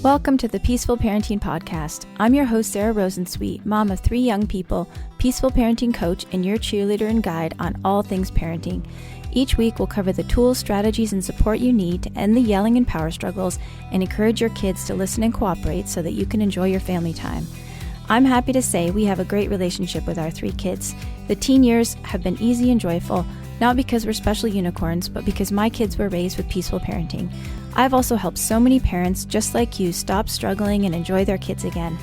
Welcome to the Peaceful Parenting Podcast. I'm your host, Sarah Rosensweet, mom of 3 young people, peaceful parenting coach, and your cheerleader and guide on all things parenting. Each week, we'll cover the tools, strategies, and support you need to end the yelling and power struggles and encourage your kids to listen and cooperate so that you can enjoy your family time. I'm happy to say we have a great relationship with our 3 kids. The teen years have been easy and joyful, not because we're special unicorns, but because my kids were raised with peaceful parenting. I've also helped so many parents just like you stop struggling and enjoy their kids again.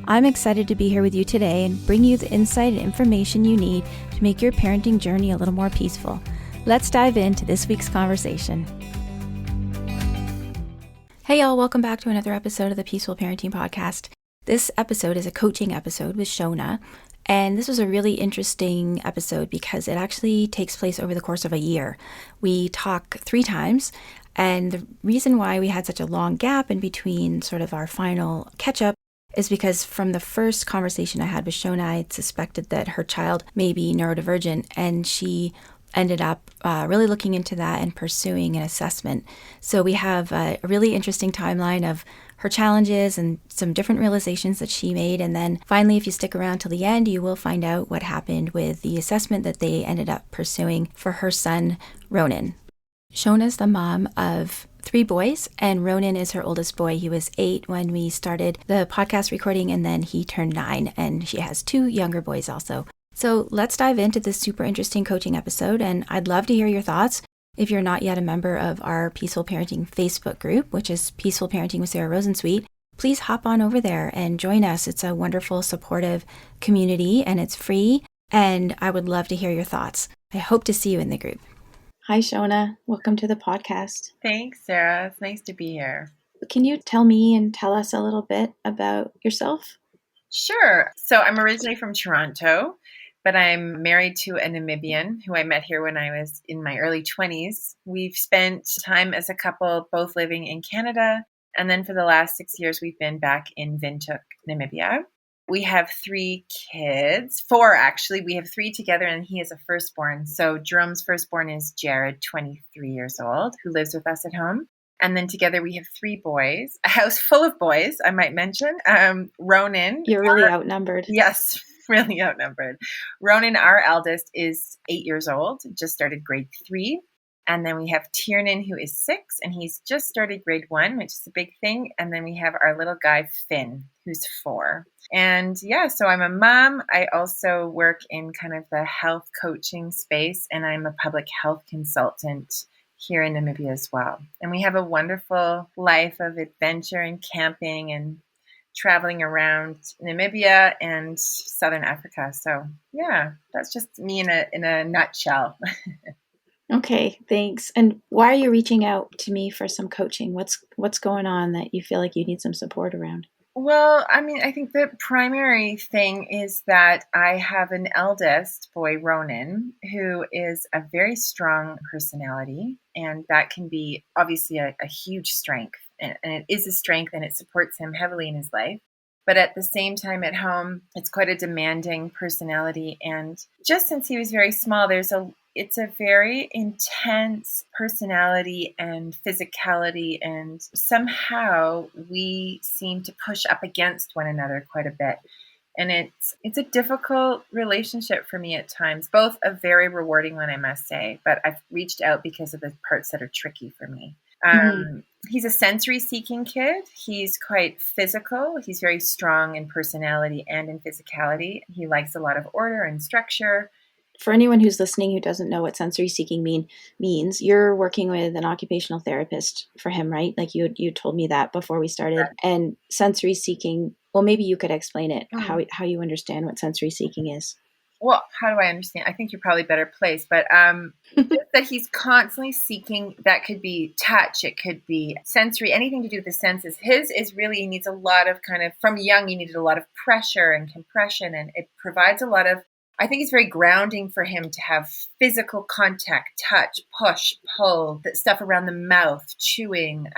I'm excited to be here with you today and bring you the insight and information you need to make your parenting journey a little more peaceful. Let's dive into this week's conversation. Hey y'all, welcome back to another episode of the Peaceful Parenting Podcast. This episode is a coaching episode with Seodhna, and this was a really interesting episode because it actually takes place over the course of a year. We talk 3 times, and the reason why we had such a long gap in between sort of our final catch-up is because from the first conversation I had with Seodhna, I suspected that her child may be neurodivergent, and she ended up really looking into that and pursuing an assessment. So we have a really interesting timeline of her challenges and some different realizations that she made. And then finally, if you stick around till the end, you will find out what happened with the assessment that they ended up pursuing for her son, Ronan. Seodhna's the mom of 3 boys, and Ronan is her oldest boy. He was 8 when we started the podcast recording, and then he turned 9, and she has 2 younger boys also. So let's dive into this super interesting coaching episode, and I'd love to hear your thoughts. If you're not yet a member of our Peaceful Parenting Facebook group, which is Peaceful Parenting with Sarah Rosensweet, please hop on over there and join us. It's a wonderful, supportive community, and it's free, and I would love to hear your thoughts. I hope to see you in the group. Hi, Seodhna. Welcome to the podcast. Thanks, Sarah. It's nice to be here. Can you tell me and tell us a little bit about yourself? Sure. So I'm originally from Toronto, but I'm married to a Namibian who I met here when I was in my early 20s. We've spent time as a couple both living in Canada, and then for the last 6 years, we've been back in Windhoek, Namibia. We have 3 kids, 4 actually. We have 3 together, and he is a firstborn. So Jerome's firstborn is Jared, 23 years old, who lives with us at home. And then together we have 3 boys, a house full of boys, I might mention. Ronan. You're really outnumbered. Yes, really outnumbered. Ronan, our eldest, is 8 years old, just started grade 3. And then we have Tiernan, who is 6, and he's just started grade 1, which is a big thing. And then we have our little guy, Finn, who's 4. And yeah, so I'm a mom. I also work in kind of the health coaching space, and I'm a public health consultant here in Namibia as well. And we have a wonderful life of adventure and camping and traveling around Namibia and Southern Africa. So yeah, that's just me in a nutshell. Okay, thanks. And why are you reaching out to me for some coaching? What's going on that you feel like you need some support around? Well, I mean, I think the primary thing is that I have an eldest boy, Ronan, who is a very strong personality, and that can be obviously a huge strength, and it is a strength, and it supports him heavily in his life. But at the same time at home, it's quite a demanding personality, and just since he was very small, it's a very intense personality and physicality, and somehow we seem to push up against one another quite a bit. And it's a difficult relationship for me at times, both a very rewarding one, I must say, but I've reached out because of the parts that are tricky for me. He's a sensory-seeking kid. He's quite physical. He's very strong in personality and in physicality. He likes a lot of order and structure. For anyone who's listening who doesn't know what sensory seeking means, you're working with an occupational therapist for him, right? Like you told me that before we started. Right. And sensory seeking, well, maybe you could explain it, how you understand what sensory seeking is. Well, how do I understand? I think you're probably better placed, but just that he's constantly seeking. That could be touch, it could be sensory, anything to do with the senses. His is really, he needs a lot of kind of, from young, he needed a lot of pressure and compression, and it provides a lot of, I think it's very grounding for him to have physical contact, touch, push, pull, that stuff around the mouth, chewing,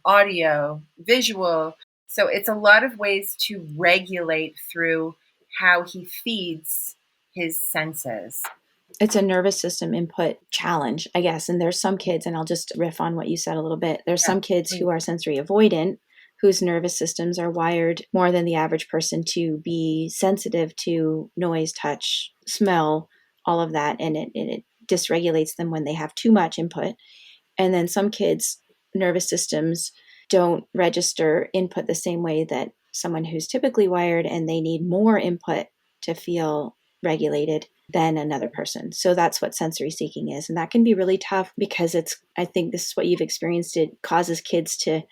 audio, visual. So it's a lot of ways to regulate through how he feeds his senses. It's a nervous system input challenge, I guess. And there's some kids, and I'll just riff on what you said a little bit. There's some kids who are sensory avoidant, whose nervous systems are wired more than the average person to be sensitive to noise, touch, smell, all of that. And it dysregulates them when they have too much input. And then some kids' nervous systems don't register input the same way that someone who's typically wired, and they need more input to feel regulated than another person. So that's what sensory seeking is. And that can be really tough because I think this is what you've experienced. It causes kids to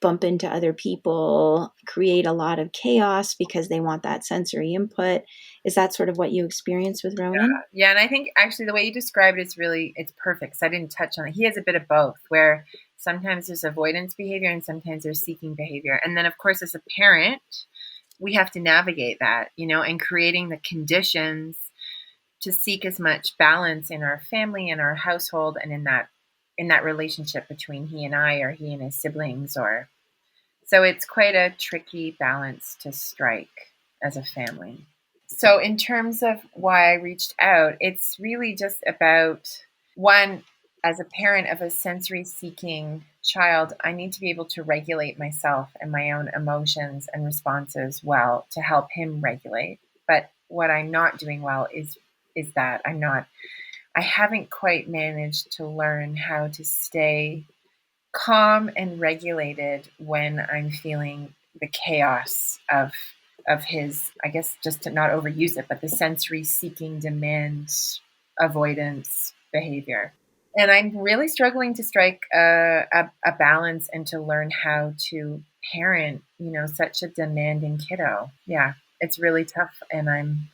bump into other people, create a lot of chaos because they want that sensory input. Is that sort of what you experience with Ronan? Yeah. And I think actually the way you described it is really, it's perfect. So I didn't touch on it. He has a bit of both, where sometimes there's avoidance behavior and sometimes there's seeking behavior. And then of course, as a parent, we have to navigate that, and creating the conditions to seek as much balance in our family and our household and in that relationship between he and I, or he and his siblings, or so it's quite a tricky balance to strike as a family. So in terms of why I reached out, it's really just about, one, as a parent of a sensory seeking child, I need to be able to regulate myself and my own emotions and responses well to help him regulate. But what I'm not doing well is that I haven't quite managed to learn how to stay calm and regulated when I'm feeling the chaos of his, I guess, just to not overuse it, but the sensory seeking demand avoidance behavior. And I'm really struggling to strike a balance and to learn how to parent, such a demanding kiddo. Yeah, it's really tough. And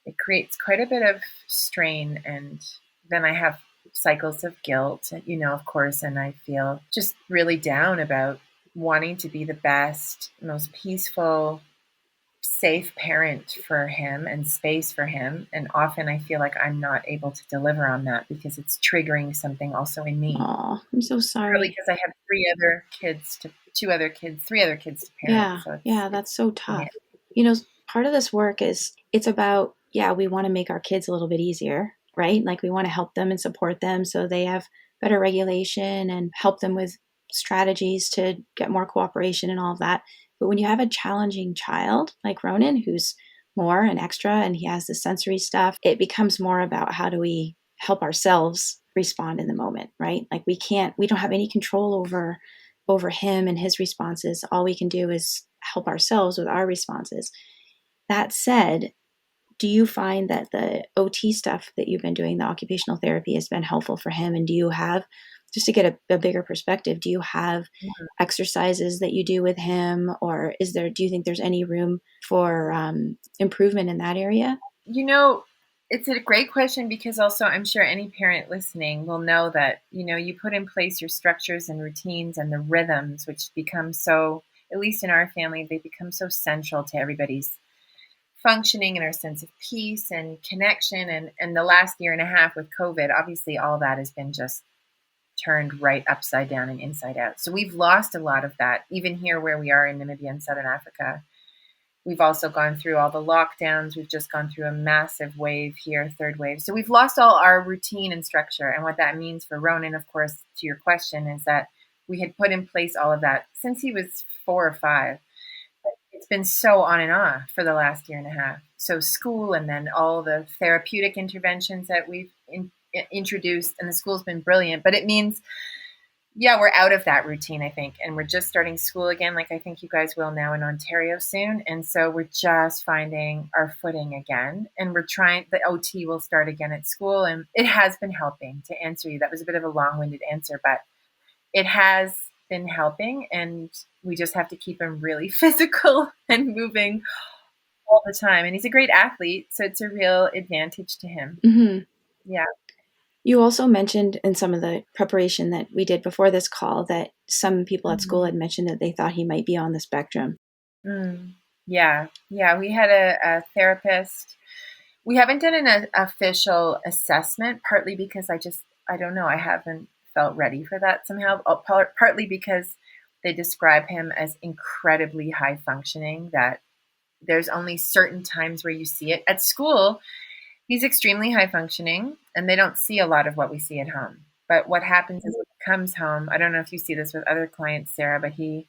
it creates quite a bit of strain. And then I have cycles of guilt, of course, and I feel just really down about wanting to be the best, most peaceful, safe parent for him and space for him. And often I feel like I'm not able to deliver on that because it's triggering something also in me. Oh, I'm so Probably sorry. because I have three other kids to parent. Yeah, So yeah, it's that's so tough. You know, part of this work is it's about, yeah, we want to make our kids a little bit easier, right? Like we want to help them and support them so they have better regulation and help them with strategies to get more cooperation and all of that. But when you have a challenging child like Ronan, who's more an extra and he has the sensory stuff, it becomes more about how do we help ourselves respond in the moment, right? Like we don't have any control over him and his responses. All we can do is help ourselves with our responses. That said, do you find that the OT stuff that you've been doing, the occupational therapy, has been helpful for him? And do you have, just to get a bigger perspective, do you have exercises that you do with him, or do you think there's any room for improvement in that area? You know, it's a great question because also I'm sure any parent listening will know that, you put in place your structures and routines and the rhythms, which become so, at least in our family, they become so central to everybody's functioning and our sense of peace and connection. And the last year and a half with COVID, obviously all that has been just turned right upside down and inside out. So we've lost a lot of that, even here where we are in Namibia and Southern Africa. We've also gone through all the lockdowns. We've just gone through a massive wave here, third wave. So we've lost all our routine and structure. And what that means for Ronan, of course, to your question, is that we had put in place all of that since he was 4 or 5. But it's been so on and off for the last year and a half. So school and then all the therapeutic interventions that we've introduced, and the school's been brilliant. But it means yeah, we're out of that routine, I think. And we're just starting school again, like I think you guys will now in Ontario soon. And so we're just finding our footing again. And the OT will start again at school. And it has been helping, to answer you. That was a bit of a long winded answer, but it has been helping. And we just have to keep him really physical and moving all the time. And he's a great athlete. So it's a real advantage to him. Mm-hmm. Yeah. You also mentioned in some of the preparation that we did before this call that some people at school had mentioned that they thought he might be on the spectrum. Yeah. Yeah. We had a therapist. We haven't done an official assessment, partly because I don't know, I haven't felt ready for that somehow. Partly because they describe him as incredibly high functioning, that there's only certain times where you see it. At school, he's extremely high functioning, and they don't see a lot of what we see at home. But what happens is when he comes home, I don't know if you see this with other clients, Sarah, but he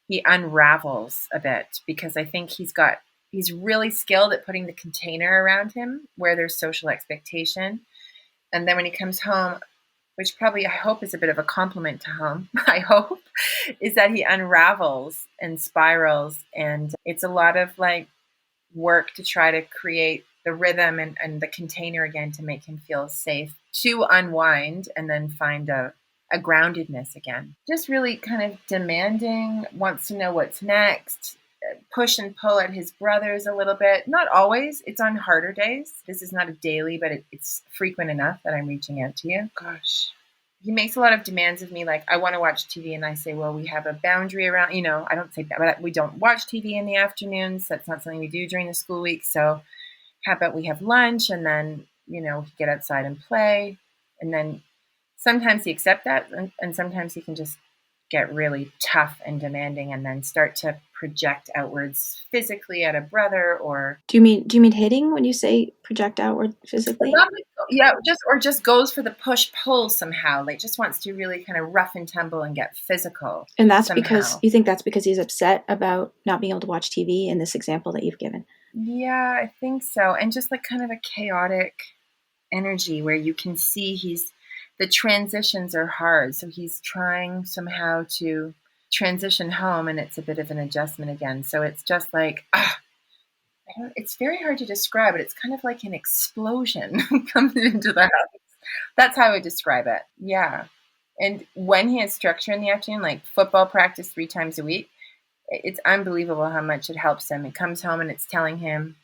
he unravels a bit, because I think he's really skilled at putting the container around him where there's social expectation. And then when he comes home, which probably I hope is a bit of a compliment to home, I hope, is that he unravels and spirals. And it's a lot of like work to try to create the rhythm and the container again to make him feel safe to unwind and then find a groundedness again. Just really kind of demanding, wants to know what's next, push and pull at his brothers a little bit. Not always. It's on harder days. This is not a daily, but it's frequent enough that I'm reaching out to you. Gosh. He makes a lot of demands of me, like, I want to watch TV. And I say, well, we have a boundary around, I don't say that, but we don't watch TV in the afternoons. That's not something we do during the school week. So how about we have lunch and then, get outside and play. And then sometimes he accepts that, and sometimes he can just get really tough and demanding and then start to project outwards physically at a brother. Or do you mean hitting when you say project outward physically? Just goes for the push pull somehow, like just wants to really kind of rough and tumble and get physical. And that's somehow. Because you think that's because he's upset about not being able to watch TV in this example that you've given? Yeah, I think so. And just like kind of a chaotic energy where you can see the transitions are hard. So he's trying somehow to transition home, and it's a bit of an adjustment again. So it's just like, it's very hard to describe it. It's kind of like an explosion comes into the house. That's how I would describe it. Yeah. And when he has structure in the afternoon, like football practice 3 times a week, it's unbelievable how much it helps him. It comes home and it's telling him,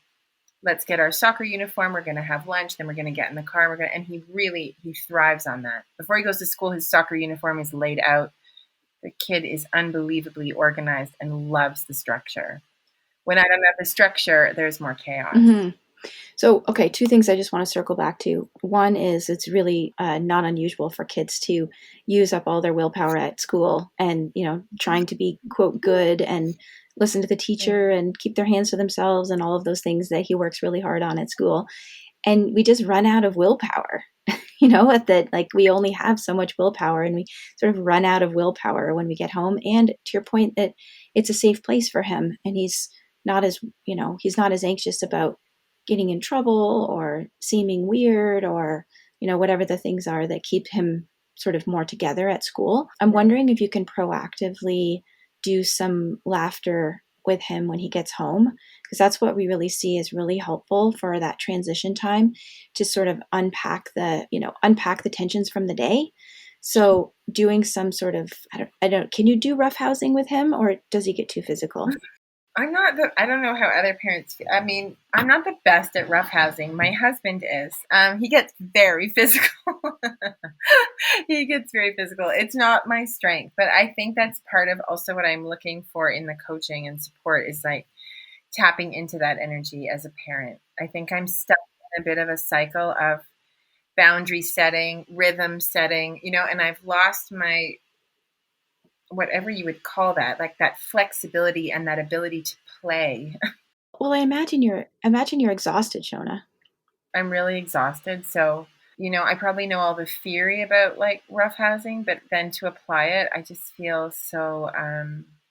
let's get our soccer uniform. We're going to have lunch. Then we're going to get in the car. And he thrives on that. Before he goes to school, his soccer uniform is laid out. The kid is unbelievably organized and loves the structure. When I don't have the structure, there's more chaos. Mm-hmm. So, okay, 2 things I just want to circle back to. One is it's really not unusual for kids to use up all their willpower at school and, trying to be, quote, good and listen to the teacher and keep their hands to themselves and all of those things that he works really hard on at school. And we just run out of willpower, we only have so much willpower, and we sort of run out of willpower when we get home. And to your point that it's a safe place for him, and he's not as anxious about getting in trouble or seeming weird or, whatever the things are that keep him sort of more together at school. I'm wondering if you can proactively do some laughter with him when he gets home, because that's what we really see is really helpful for that transition time to sort of unpack the tensions from the day. So doing some sort of, can you do roughhousing with him, or does he get too physical? I don't know how other parents feel. I mean, I'm not the best at roughhousing. My husband is. He gets very physical. He gets very physical. It's not my strength, but I think that's part of also what I'm looking for in the coaching and support is like tapping into that energy as a parent. I think I'm stuck in a bit of a cycle of boundary setting, rhythm setting, and I've lost my, whatever you would call that, like that flexibility and that ability to play. Well, I imagine you're exhausted, Seodhna. I'm really exhausted. So, I probably know all the theory about like roughhousing, but then to apply it, I just feel so.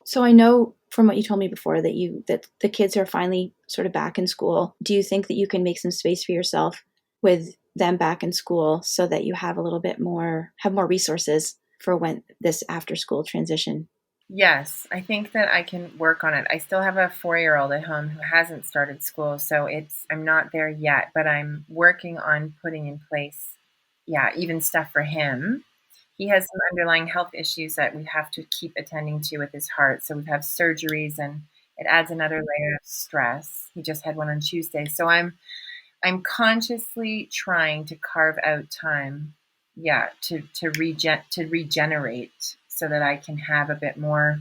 So I know from what you told me before that the kids are finally sort of back in school. Do you think that you can make some space for yourself with them back in school so that you have more resources for when this after school transition? Yes, I think that I can work on it. I still have a 4-year-old at home who hasn't started school, so I'm not there yet, but I'm working on putting in place, even stuff for him. He has some underlying health issues that we have to keep attending to with his heart. So we've had surgeries, and it adds another layer of stress. He just had one on Tuesday. So I'm consciously trying to carve out time, to regenerate so that I can have a bit more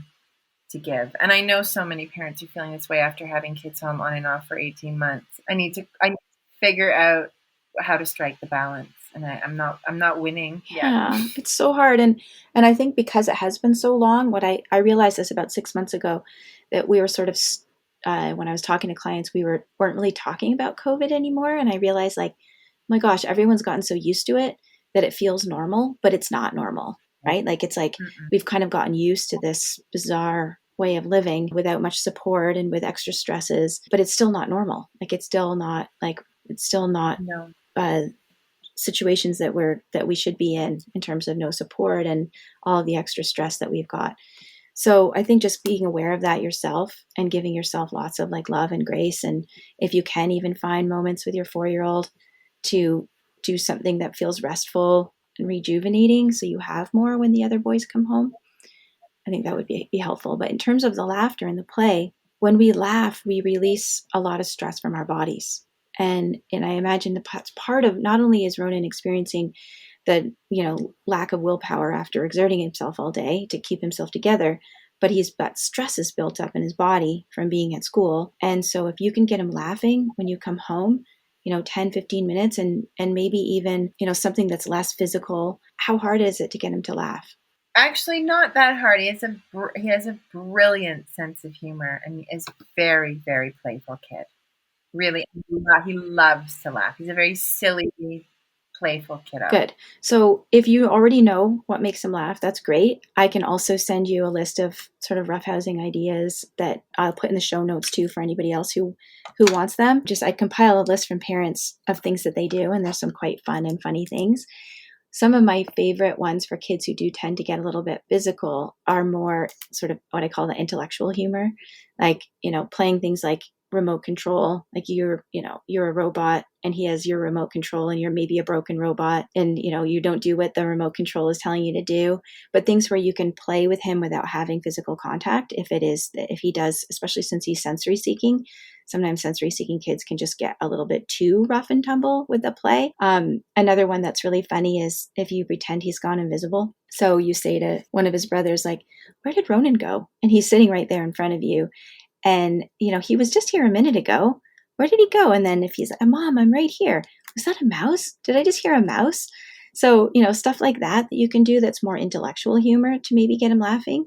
to give. And I know so many parents are feeling this way after having kids home on and off for 18 months. I need to figure out how to strike the balance. And I'm not winning yet. Yeah, it's so hard. And I think because it has been so long, I realized this about 6 months ago, that we were sort of, when I was talking to clients, we weren't really talking about COVID anymore. And I realized, like, my gosh, everyone's gotten so used to it that it feels normal, but it's not normal, right? Like, it's like we've kind of gotten used to this bizarre way of living without much support and with extra stresses, but it's still not normal. It's still not No. situations that we should be in terms of no support and all of the extra stress that we've got. So I think just being aware of that yourself and giving yourself lots of love and grace, and if you can even find moments with your 4-year-old to do something that feels restful and rejuvenating, so you have more when the other boys come home, I think that would be helpful. But in terms of the laughter and the play, when we laugh, we release a lot of stress from our bodies. And I imagine that's part of, not only is Ronan experiencing the lack of willpower after exerting himself all day to keep himself together, but he's got stresses built up in his body from being at school. And so if you can get him laughing when you come home, 10, 15 minutes, and maybe even, something that's less physical, how hard is it to get him to laugh? Actually, not that hard. He has a brilliant sense of humor, and he is a very, very playful kid. Really, he loves to laugh. He's a very silly, playful kiddo. Good. So if you already know what makes him laugh, that's great. I can also send you a list of sort of roughhousing ideas that I'll put in the show notes too for anybody else who wants them. Just I compile a list from parents of things that they do, and there's some quite fun and funny things. Some of my favorite ones for kids who do tend to get a little bit physical are more sort of what I call the intellectual humor, playing things like remote control, you're a robot and he has your remote control and you're maybe a broken robot and you don't do what the remote control is telling you to do, but things where you can play with him without having physical contact. If he does, especially since he's sensory seeking, sometimes sensory seeking kids can just get a little bit too rough and tumble with the play. Another one that's really funny is if you pretend he's gone invisible. So you say to one of his brothers, where did Ronan go? And he's sitting right there in front of you. And, he was just here a minute ago. Where did he go? And then if he's like, Mom, I'm right here. Was that a mouse? Did I just hear a mouse? So, stuff like that you can do that's more intellectual humor to maybe get him laughing.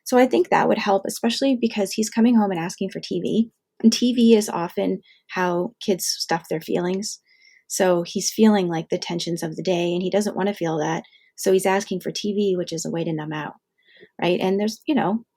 So I think that would help, especially because he's coming home and asking for TV. And TV is often how kids stuff their feelings. So he's feeling like the tensions of the day and he doesn't want to feel that. So he's asking for TV, which is a way to numb out. Right. And there's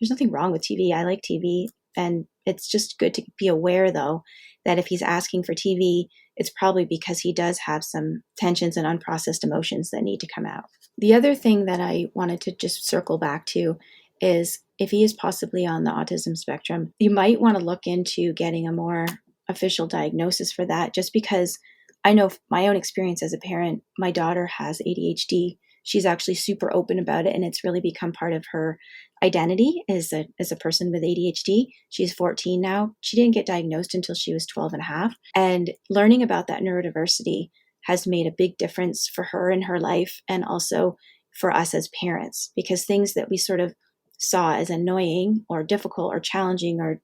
nothing wrong with TV. I like TV. And it's just good to be aware, though, that if he's asking for TV, it's probably because he does have some tensions and unprocessed emotions that need to come out. The other thing that I wanted to just circle back to is if he is possibly on the autism spectrum, you might want to look into getting a more official diagnosis for that, just because I know my own experience as a parent, my daughter has ADHD. She's actually super open about it, and it's really become part of her identity as a person with ADHD. She's 14 now. She didn't get diagnosed until she was 12 and a half. And learning about that neurodiversity has made a big difference for her in her life and also for us as parents, because things that we sort of saw as annoying or difficult or challenging or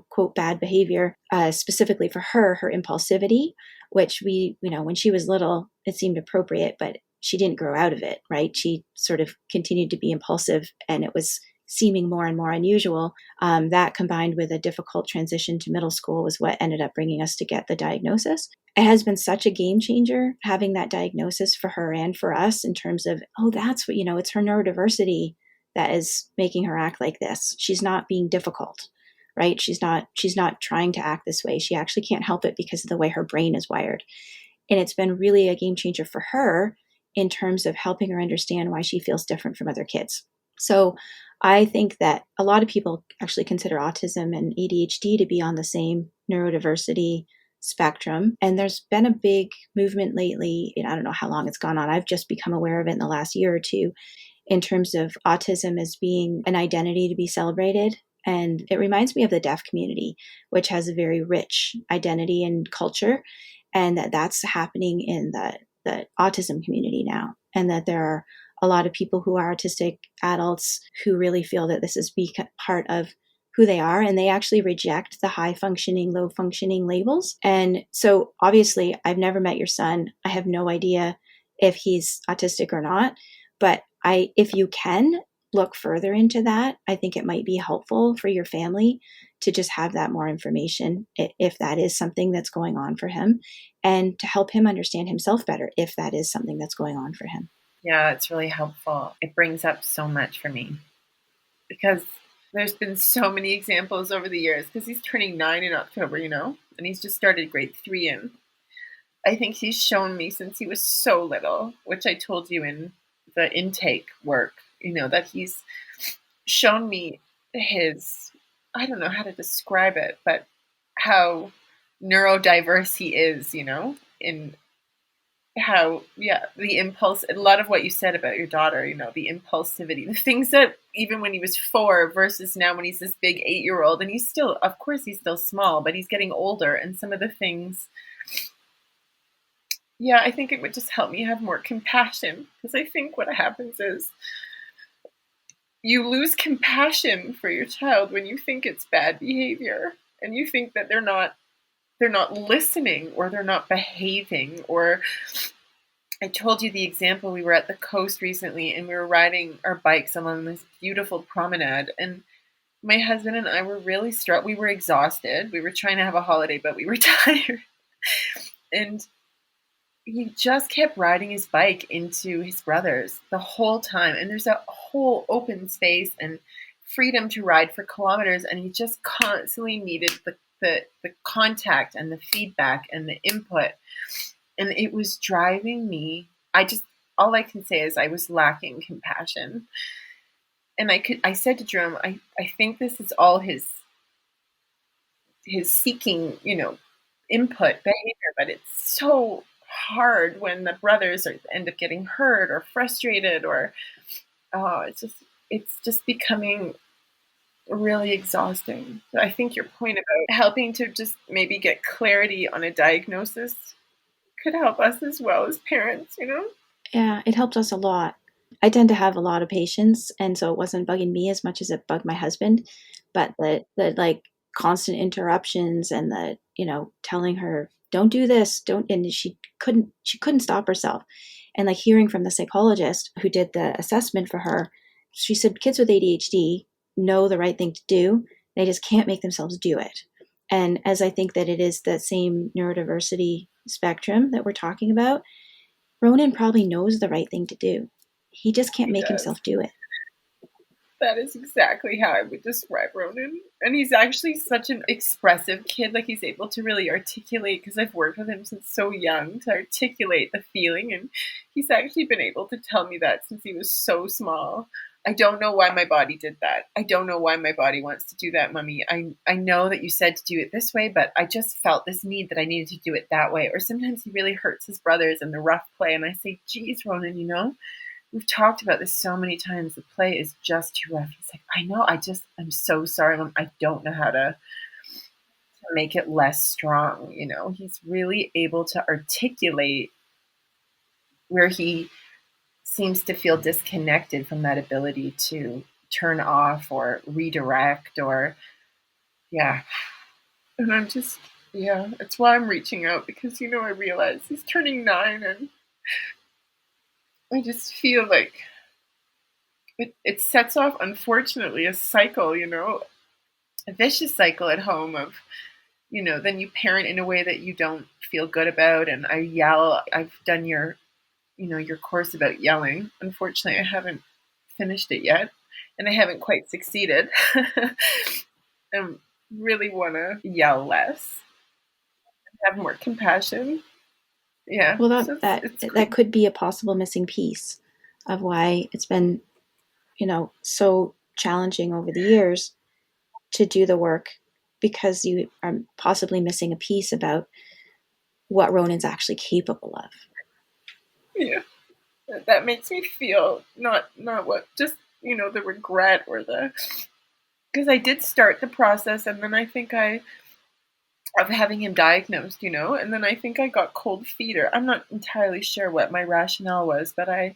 quote, bad behavior, specifically for her impulsivity, which when she was little, it seemed appropriate, but she didn't grow out of it, right? She sort of continued to be impulsive and it was seeming more and more unusual. That combined with a difficult transition to middle school was what ended up bringing us to get the diagnosis. It has been such a game changer having that diagnosis for her and for us in terms of, that's what, it's her neurodiversity that is making her act like this. She's not being difficult, right? She's not trying to act this way. She actually can't help it because of the way her brain is wired. And it's been really a game changer for her in terms of helping her understand why she feels different from other kids. So I think that a lot of people actually consider autism and ADHD to be on the same neurodiversity spectrum. And there's been a big movement lately, and I don't know how long it's gone on. I've just become aware of it in the last year or two in terms of autism as being an identity to be celebrated. And it reminds me of the deaf community, which has a very rich identity and culture, and that's happening in the autism community now, and that there are a lot of people who are autistic adults who really feel that this is part of who they are, and they actually reject the high functioning, low functioning labels. And so obviously I've never met your son. I have no idea if he's autistic or not, but if you can look further into that, I think it might be helpful for your family to just have that more information if that is something that's going on for him, and to help him understand himself better if that is something that's going on for him. Yeah, it's really helpful. It brings up so much for me because There's been so many examples over the years because he's turning 9 in October, and he's just started grade 3 in. I think he's shown me since he was so little, which I told you in the intake work, that he's shown me his, I don't know how to describe it, but how neurodiverse he is, in how, yeah, the impulse, a lot of what you said about your daughter, the impulsivity, the things that even when he was 4 versus now when he's this big 8-year-old, and he's still, of course, he's still small, but he's getting older, and some of the things, yeah, I think it would just help me have more compassion, because I think what happens is you lose compassion for your child when you think it's bad behavior, and you think that they're not listening, or they're not behaving. Or I told you the example, we were at the coast recently and we were riding our bikes along this beautiful promenade, and my husband and I were really struck. We were exhausted. We were trying to have a holiday, but we were tired. And he just kept riding his bike into his brother's the whole time. And there's a whole open space and freedom to ride for kilometers. And he just constantly needed the contact and the feedback and the input. And it was driving me. All I can say is I was lacking compassion. And I said to Jerome, I think this is all his seeking, input behavior, but it's so hard when the brothers end up getting hurt or frustrated, or it's just becoming really exhausting. So I think your point about helping to just maybe get clarity on a diagnosis could help us as well as parents, Yeah, it helped us a lot. I tend to have a lot of patience, and so it wasn't bugging me as much as it bugged my husband. But the like constant interruptions and the telling her don't do this, don't, and she couldn't stop herself. And like hearing from the psychologist who did the assessment for her, she said kids with ADHD know the right thing to do, they just can't make themselves do it. And as I think that it is the same neurodiversity spectrum that we're talking about, Ronan probably knows the right thing to do. He just can't make himself do it. That is exactly how I would describe Ronan. And he's actually such an expressive kid. Like, he's able to really articulate, because I've worked with him since so young, to articulate the feeling. And he's actually been able to tell me that since he was so small. I don't know why my body did that. I don't know why my body wants to do that, Mommy. I know that you said to do it this way, but I just felt this need that I needed to do it that way. Or sometimes he really hurts his brothers in the rough play. And I say, geez, Ronan, we've talked about this so many times. The play is just too rough. He's like, I know. I'm so sorry, Mom. I don't know how to make it less strong. He's really able to articulate where he seems to feel disconnected from that ability to turn off or redirect, or, yeah. And I'm just, yeah, it's why I'm reaching out, because, I realize he's turning 9, and I just feel like it sets off, unfortunately, a cycle, a vicious cycle at home of, then you parent in a way that you don't feel good about. And I yell. I've done your course about yelling. Unfortunately, I haven't finished it yet, and I haven't quite succeeded. I really want to yell less, have more compassion. Yeah. Well, So that could be a possible missing piece of why it's been, so challenging over the years to do the work, because you are possibly missing a piece about what Ronan's actually capable of. Yeah. That makes me feel not what, just, the regret, or because I did start the process, and then I think of having him diagnosed, and then I think I got cold feet, or I'm not entirely sure what my rationale was, but I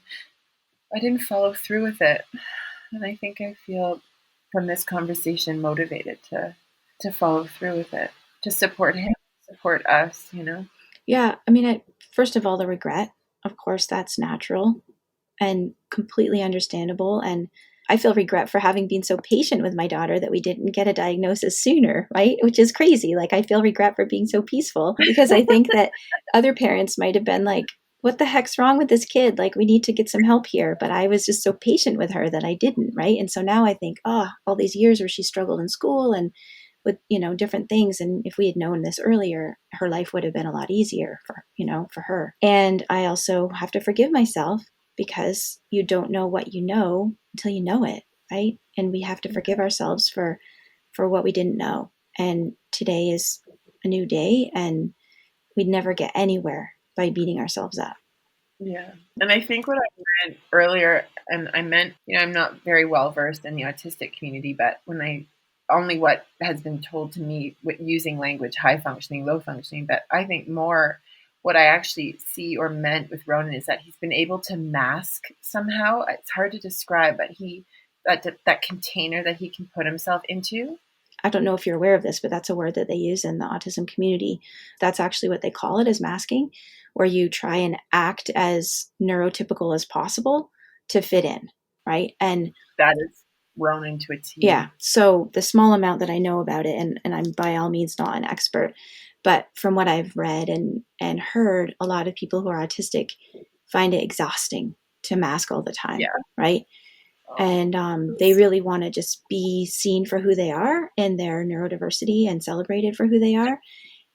didn't follow through with it. And I think I feel from this conversation motivated to follow through with it, to support him, support us, Yeah. I mean, first of all, the regret, of course, that's natural and completely understandable. And I feel regret for having been so patient with my daughter that we didn't get a diagnosis sooner, right? Which is crazy. Like, I feel regret for being so peaceful, because I think that other parents might have been like, what the heck's wrong with this kid? Like, we need to get some help here. But I was just so patient with her that I didn't, right? And so now I think, oh, all these years where she struggled in school and with, different things. And if we had known this earlier, her life would have been a lot easier for her. And I also have to forgive myself because you don't know what you know until you know it, right? And we have to forgive ourselves for what we didn't know. And today is a new day, and we'd never get anywhere by beating ourselves up. Yeah. And I think what I meant earlier, and I meant, I'm not very well versed in the autistic community, but only what has been told to me with using language, high functioning, low functioning, but I think more what I actually see or meant with Ronan is that he's been able to mask somehow. It's hard to describe, but that container that he can put himself into. I don't know if you're aware of this, but that's a word that they use in the autism community. That's actually what they call it, is masking, where you try and act as neurotypical as possible to fit in, right? And that is Ronan to a T. Yeah. So the small amount that I know about it, and I'm by all means not an expert, but from what I've read and heard, a lot of people who are autistic find it exhausting to mask all the time, right? And they really want to just be seen for who they are in their neurodiversity and celebrated for who they are.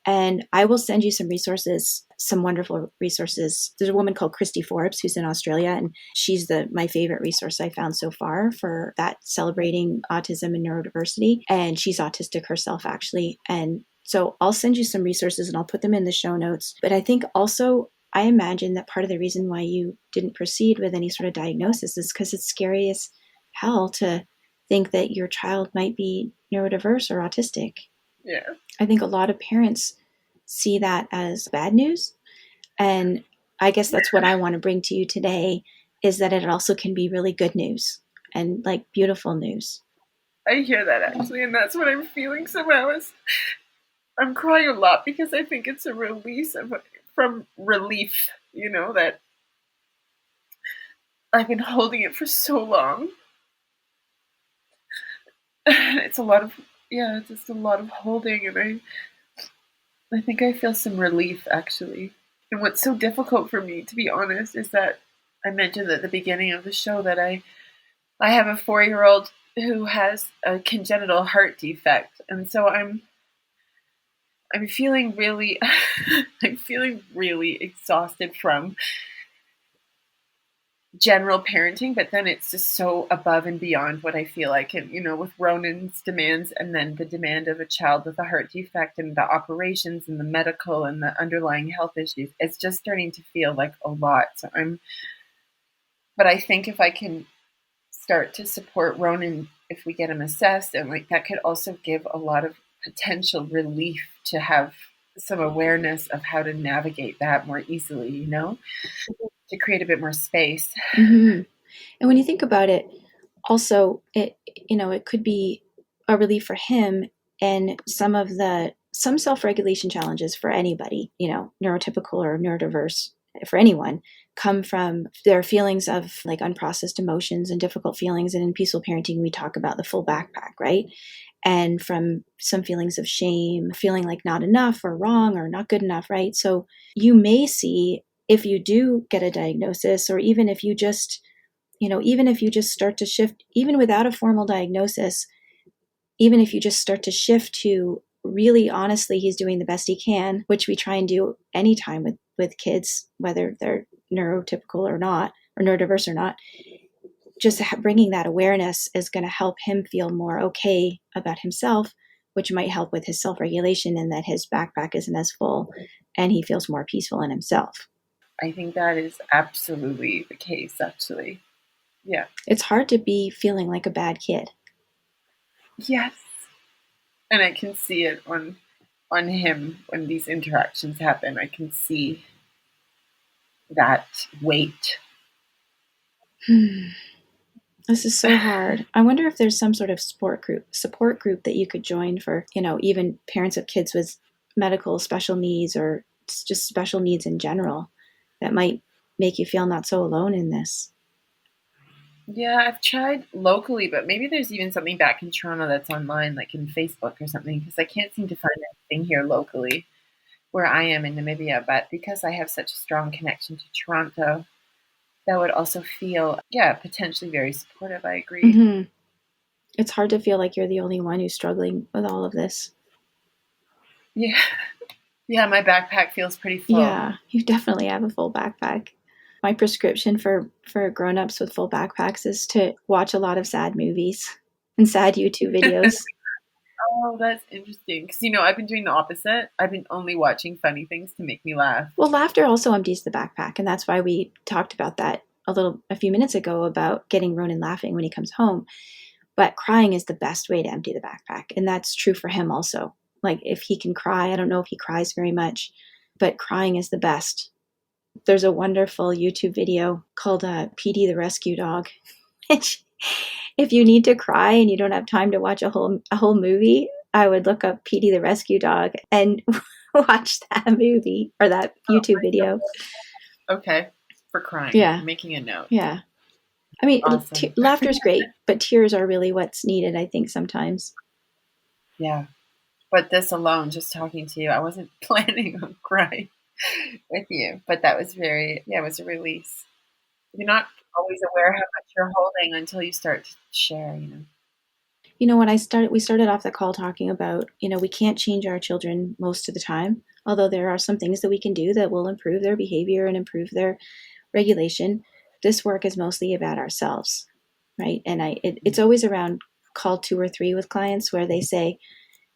And I will send you some resources, some wonderful resources. There's a woman called Christy Forbes who's in Australia, and she's my favorite resource I found so far for that, celebrating autism and neurodiversity. And she's autistic herself, actually. And so I'll send you some resources and I'll put them in the show notes. But I think also, I imagine that part of the reason why you didn't proceed with any sort of diagnosis is because it's scary as hell to think that your child might be neurodiverse or autistic. Yeah. I think a lot of parents see that as bad news. And I guess that's what I want to bring to you today, is that it also can be really good news and like beautiful news. I hear that actually, and that's what I'm feeling somehow. I'm crying a lot because I think it's a release from relief, that I've been holding it for so long. It's a lot of, just a lot of holding, and I think I feel some relief actually. And what's so difficult for me, to be honest, is that I mentioned at the beginning of the show that I have a 4-year-old who has a congenital heart defect, and so I'm feeling really I'm feeling really exhausted from general parenting, but then it's just so above and beyond what I feel like. And, with Ronan's demands and then the demand of a child with a heart defect and the operations and the medical and the underlying health issues, it's just starting to feel like a lot. But I think if I can start to support Ronan, if we get him assessed, and like that could also give a lot of potential relief to have some awareness of how to navigate that more easily, to create a bit more space. Mm-hmm. And when you think about it, also, it could be a relief for him, and some self-regulation challenges for anybody, neurotypical or neurodiverse, for anyone, come from their feelings of like unprocessed emotions and difficult feelings. And in peaceful parenting, we talk about the full backpack, right? And from some feelings of shame, feeling like not enough or wrong or not good enough, right? So you may see, if you do get a diagnosis, or even if you just start to shift, even without a formal diagnosis, even if you just start to shift to really honestly, he's doing the best he can, which we try and do anytime with kids, whether they're neurotypical or not, or neurodiverse or not, just bringing that awareness is going to help him feel more okay about himself, which might help with his self-regulation, and that his backpack isn't as full and he feels more peaceful in himself. I think that is absolutely the case, actually. Yeah. It's hard to be feeling like a bad kid. Yes. And I can see it on him when these interactions happen. I can see that weight. This is so hard. I wonder if there's some sort of support group that you could join for, even parents of kids with medical special needs, or just special needs in general, that might make you feel not so alone in this. Yeah, I've tried locally, but maybe there's even something back in Toronto that's online, like in Facebook or something, because I can't seem to find anything here locally. where I am in Namibia, but because I have such a strong connection to Toronto, that would also feel, yeah, potentially very supportive. I agree. Mm-hmm. It's hard to feel like you're the only one who's struggling with all of this. Yeah. Yeah, my backpack feels pretty full. Yeah, you definitely have a full backpack. My prescription for grown-ups with full backpacks is to watch a lot of sad movies and sad YouTube videos. Oh, that's interesting. Because, I've been doing the opposite. I've been only watching funny things to make me laugh. Well, laughter also empties the backpack, and that's why we talked about that a few minutes ago about getting Ronan laughing when he comes home. But crying is the best way to empty the backpack, and that's true for him also. Like if he can cry, I don't know if he cries very much, but crying is the best. There's a wonderful YouTube video called PD the Rescue Dog. If you need to cry and you don't have time to watch a whole movie, I would look up PD the Rescue Dog and watch that movie or that YouTube video. Okay. For crying. Yeah, I'm making a note. yeah. I mean, Awesome. laughter is great, but tears are really what's needed, I think, sometimes. Yeah. But this alone, just talking to you, I wasn't planning on crying with you. But that was it was a release. You're not always aware how much you're holding until you start to share. When we started off the call talking about, we can't change our children most of the time, although there are some things that we can do that will improve their behavior and improve their regulation. This work is mostly about ourselves, right? And it's always around call 2 or 3 with clients where they say,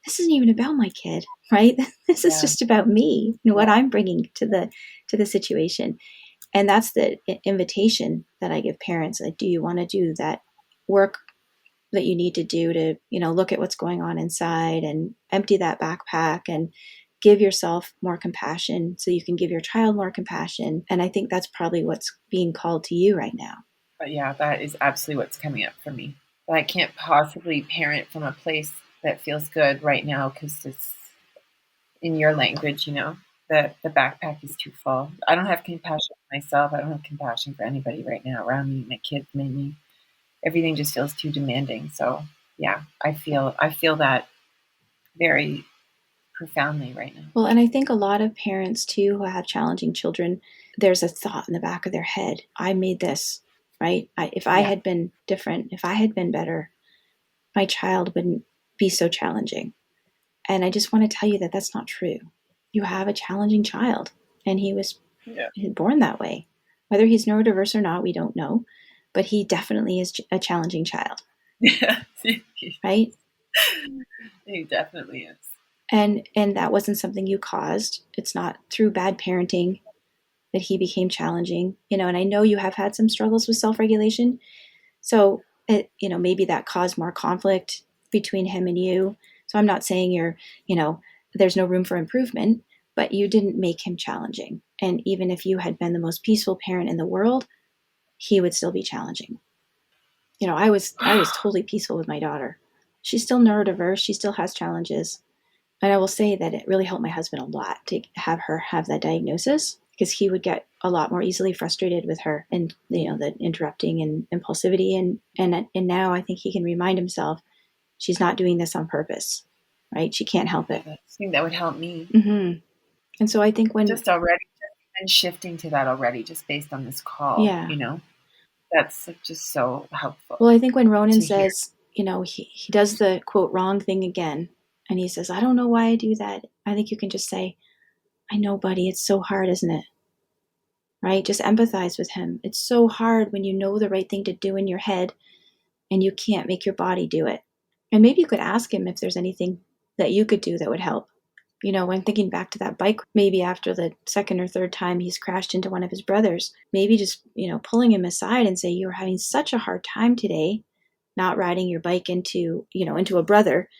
this isn't even about my kid, right? This is Yeah. just about me, what I'm bringing to the situation. And that's the invitation that I give parents. Like, do you want to do that work that you need to do to, look at what's going on inside and empty that backpack and give yourself more compassion so you can give your child more compassion. And I think that's probably what's being called to you right now. But yeah, that is absolutely what's coming up for me. But I can't possibly parent from a place that feels good right now because it's in your language, the backpack is too full. I don't have compassion for myself. I don't have compassion for anybody right now around me. My kids made me. Everything just feels too demanding. So yeah, I feel that very profoundly right now. Well, and I think a lot of parents too who have challenging children, there's a thought in the back of their head, I made this, right? If I Yeah. had been different, if I had been better, my child wouldn't be so challenging. And I just want to tell you that that's not true. You have a challenging child, and he was Yeah. born that way. Whether he's neurodiverse or not, we don't know, but he definitely is a challenging child, Yeah. right? He definitely is. And that wasn't something you caused. It's not through bad parenting that he became challenging, and I know you have had some struggles with self-regulation. So maybe that caused more conflict between him and you. So I'm not saying there's no room for improvement, but you didn't make him challenging. And even if you had been the most peaceful parent in the world, he would still be challenging. I was totally peaceful with my daughter. She's still neurodiverse. She still has challenges. And I will say that it really helped my husband a lot to have her have that diagnosis because he would get a lot more easily frustrated with her and the interrupting and impulsivity and now I think he can remind himself she's not doing this on purpose, right? She can't help it. I think that would help me. Mm-hmm. And so I think when Just already and shifting to that already, just based on this call, yeah, that's just so helpful well, I think when Ronan to hear. says he does the quote wrong thing again and he says, I don't know why I do that, I think you can just say, I know, buddy, it's so hard, isn't it? Right? Just empathize with him. It's so hard when you know the right thing to do in your head and you can't make your body do it. And maybe you could ask him if there's anything that you could do that would help. When thinking back to that bike, maybe after the second or third time he's crashed into one of his brothers, maybe just, pulling him aside and say, you're having such a hard time today, not riding your bike into a brother.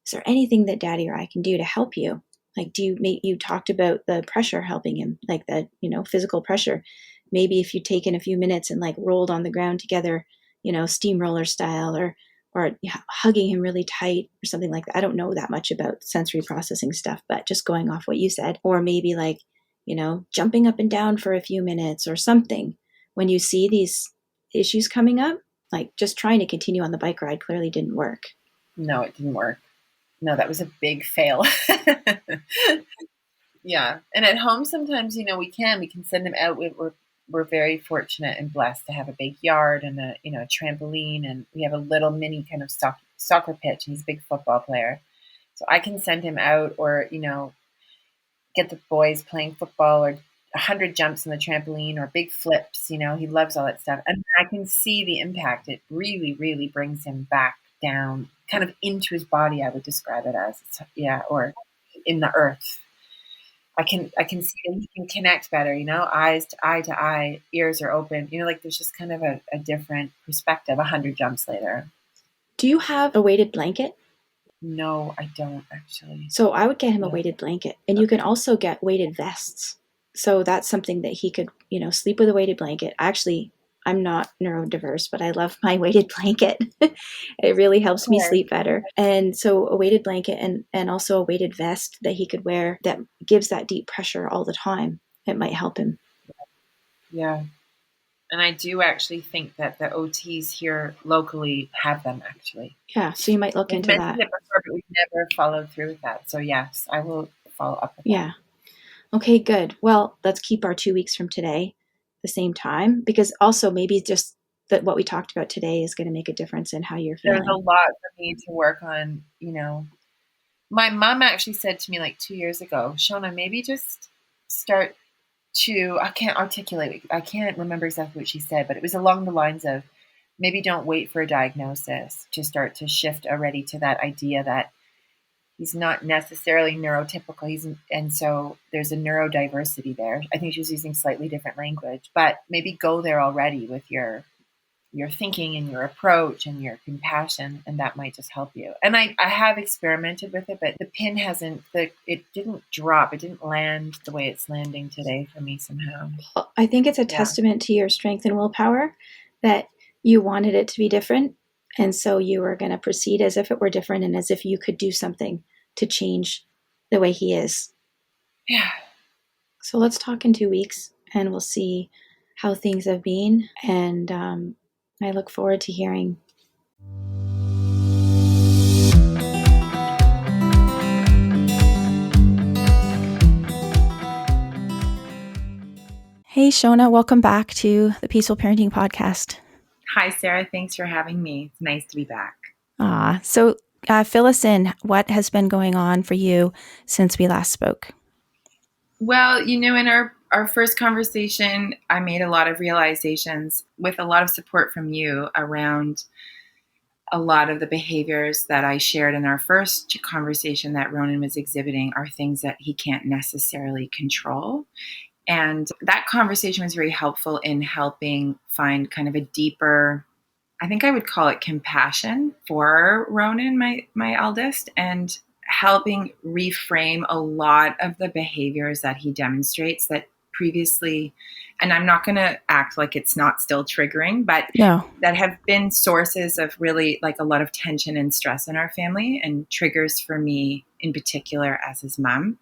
Is there anything that daddy or I can do to help you? Like, you talked about the pressure helping him, like the, physical pressure. Maybe if you'd taken a few minutes and like rolled on the ground together, steamroller style or hugging him really tight or something like that. I don't know that much about sensory processing stuff, but just going off what you said, or maybe like, jumping up and down for a few minutes or something when you see these issues coming up, like just trying to continue on the bike ride clearly didn't work. No, it didn't work. No, that was a big fail. Yeah. And at home, sometimes, we can send them out. We're very fortunate and blessed to have a big yard and a trampoline. And we have a little mini kind of soccer pitch. He's a big football player. So I can send him out or, get the boys playing football or 100 jumps on the trampoline or big flips. He loves all that stuff. And I can see the impact. It really, really brings him back down, kind of into his body, I would describe it as. Yeah, or in the earth. I can see that he can connect better, eyes to eye, ears are open. Like there's just kind of a different perspective 100 jumps later. Do you have a weighted blanket? No, I don't actually. So I would get him a weighted blanket. And you can also get weighted vests. So that's something that he could, sleep with a weighted blanket. Actually, I'm not neurodiverse, but I love my weighted blanket. It really helps me sleep better. And so a weighted blanket and also a weighted vest that he could wear that gives that deep pressure all the time. It might help him. Yeah. And I do actually think that the OTs here locally have them actually. Yeah, so you might look into that. Mentioned it before, but we've never followed through with that. So yes, I will follow up with that. Yeah. Okay, good. Well, let's keep our 2 weeks from today the same time, because also maybe just that what we talked about today is going to make a difference in how you're feeling. There's a lot for me to work on, My mom actually said to me like 2 years ago, Seodhna, maybe just start I can't articulate it. I can't remember exactly what she said, but it was along the lines of maybe don't wait for a diagnosis to start to shift already to that idea that he's not necessarily neurotypical. And so there's a neurodiversity there. I think she was using slightly different language, but maybe go there already with your thinking and your approach and your compassion, and that might just help you. And I have experimented with it, but the pin it didn't drop. It didn't land the way it's landing today for me somehow. Well, I think it's a testament to your strength and willpower that you wanted it to be different. And so you were going to proceed as if it were different and as if you could do something to change the way he is. Yeah. So let's talk in 2 weeks and we'll see how things have been. And I look forward to hearing. Hey, Seodhna, welcome back to the Peaceful Parenting Podcast. Hi, Sarah. Thanks for having me. It's nice to be back. So fill us in. What has been going on for you since we last spoke? Well, in our first conversation, I made a lot of realizations with a lot of support from you around a lot of the behaviors that I shared in our first conversation that Ronan was exhibiting are things that he can't necessarily control. And that conversation was very helpful in helping find kind of a deeper, I think I would call it compassion for Ronan, my eldest, and helping reframe a lot of the behaviors that he demonstrates that previously, and I'm not going to act like it's not still triggering, but that have been sources of really like a lot of tension and stress in our family and triggers for me in particular as his mom.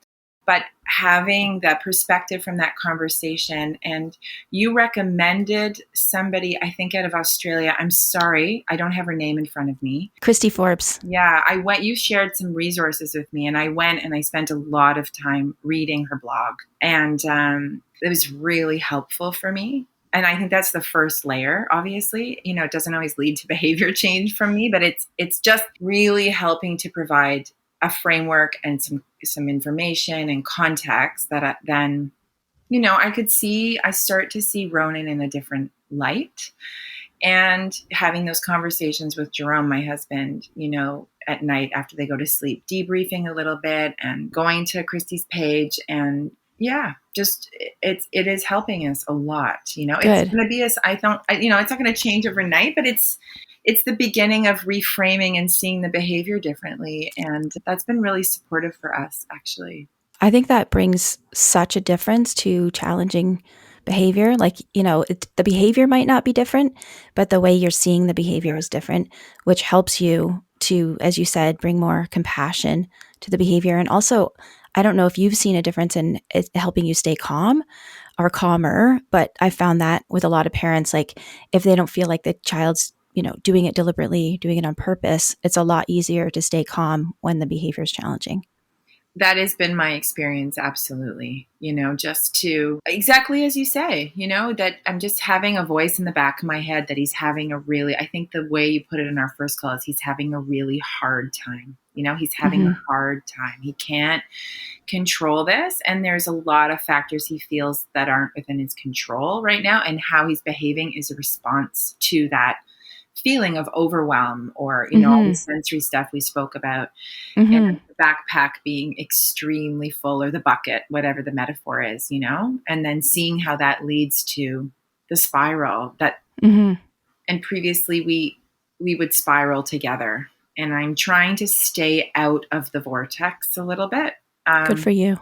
But having the perspective from that conversation, and you recommended somebody, I think out of Australia. I'm sorry, I don't have her name in front of me. Christy Forbes. Yeah, you shared some resources with me, and I went and I spent a lot of time reading her blog. And it was really helpful for me. And I think that's the first layer, obviously. It doesn't always lead to behavior change from me, but it's just really helping to provide a framework and some information and context that then, I start to see Ronan in a different light. And having those conversations with Jerome, my husband, at night after they go to sleep, debriefing a little bit and going to Christy's page. And just it is helping us a lot. It's going to be it's not going to change overnight, but it's the beginning of reframing and seeing the behavior differently. And that's been really supportive for us, actually. I think that brings such a difference to challenging behavior. Like, the behavior might not be different, but the way you're seeing the behavior is different, which helps you to, as you said, bring more compassion to the behavior. And also, I don't know if you've seen a difference in it helping you stay calm or calmer, but I found that with a lot of parents, like if they don't feel like the child's, doing it deliberately, doing it on purpose, it's a lot easier to stay calm when the behavior is challenging. That has been my experience. Absolutely. Just to exactly as you say, that I'm just having a voice in the back of my head that he's having I think the way you put it in our first call is he's having a really hard time. He's having a hard time. He can't control this. And there's a lot of factors he feels that aren't within his control right now. And how he's behaving is a response to that feeling of overwhelm or, all the sensory stuff we spoke about. And the backpack being extremely full, or the bucket, whatever the metaphor is, and then seeing how that leads to the spiral that, and previously we would spiral together, and I'm trying to stay out of the vortex a little bit. Good for you.